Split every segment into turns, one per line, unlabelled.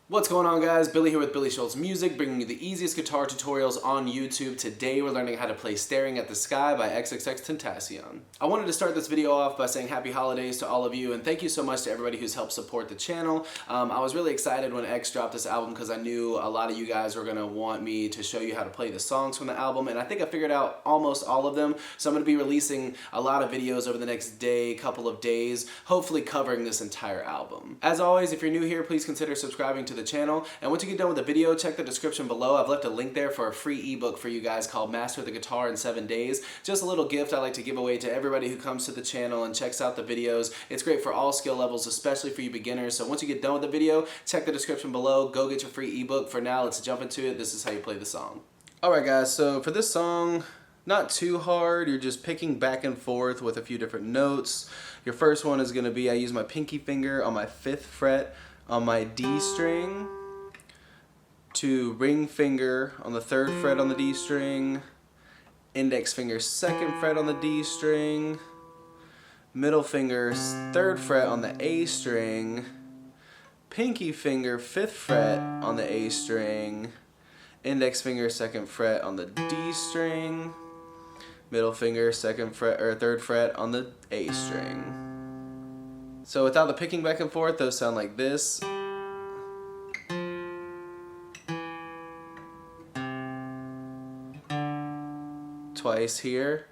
What's going on, guys? Billy here with billyshultzmusic, bringing you the easiest guitar tutorials on YouTube. Today we're learning how to play Staring at the Sky by XXXTentacion. I wanted to start this video off by saying happy holidays to all of you, and thank you so much to everybody who's helped support the channel. I was really excited when X dropped this album because I knew a lot of you guys were going to want me to show you how to play the songs from the album, and I think I figured out almost all of them. So I'm going to be releasing a lot of videos over the next couple of days, hopefully covering this entire album. As always, if you're new here, please consider subscribing to the channel, and once you get done with the video, check the description below. I've left a link there for a free ebook for you guys called Master the Guitar in 7 Days. Just a little gift I like to give away to everybody who comes to the channel and checks out the videos. It's great for all skill levels, especially for you beginners. So once you get done with the video, check the description below, go get your free ebook. For now, let's jump into it. This is how you play the song. Alright guys, so for this song, not too hard. You're just picking back and forth with a few different notes. Your first one is going to be, I use my pinky finger on my 5th fret on my D string, to ring finger on the 3rd fret on the D string, index finger 2nd fret on the D string, middle finger 3rd fret on the A string, pinky finger 5th fret on the A string, index finger 2nd fret on the D string, middle finger 2nd fret or 3rd fret on the A string. So without the picking back and forth, those sound like this. Twice here.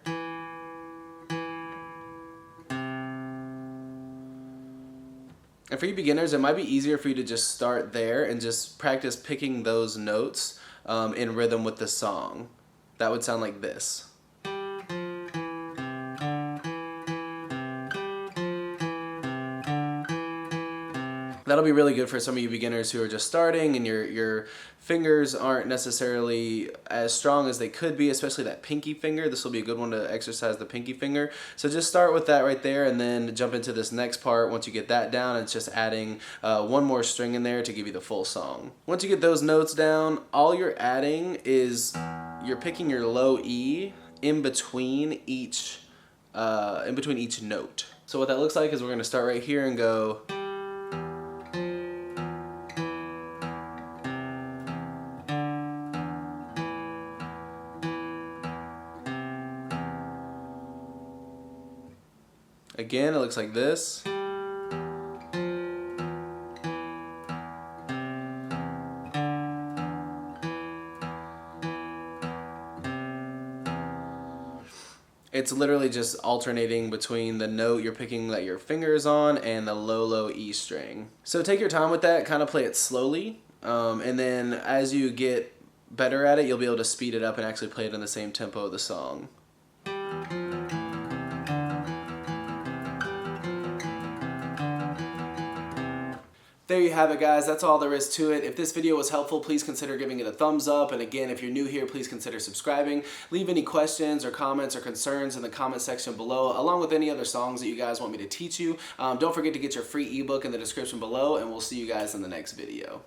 And for you beginners, it might be easier for you to just start there and just practice picking those notes in rhythm with the song. That would sound like this. That'll be really good for some of you beginners who are just starting and your fingers aren't necessarily as strong as they could be, especially that pinky finger. This will be a good one to exercise the pinky finger. So just start with that right there and then jump into this next part. Once you get that down, it's just adding one more string in there to give you the full song. Once you get those notes down, all you're adding is you're picking your low E in between each note. So what that looks like is we're going to start right here and go. Again, it looks like this. It's literally just alternating between the note you're picking that your finger is on and the low E string. So take your time with that, kind of play it slowly, and then as you get better at it, you'll be able to speed it up and actually play it in the same tempo of the song. There you have it, guys. That's all there is to it. If this video was helpful, please consider giving it a thumbs up. And again, if you're new here, please consider subscribing. Leave any questions or comments or concerns in the comment section below, along with any other songs that you guys want me to teach you. Don't forget to get your free ebook in the description below, and we'll see you guys in the next video.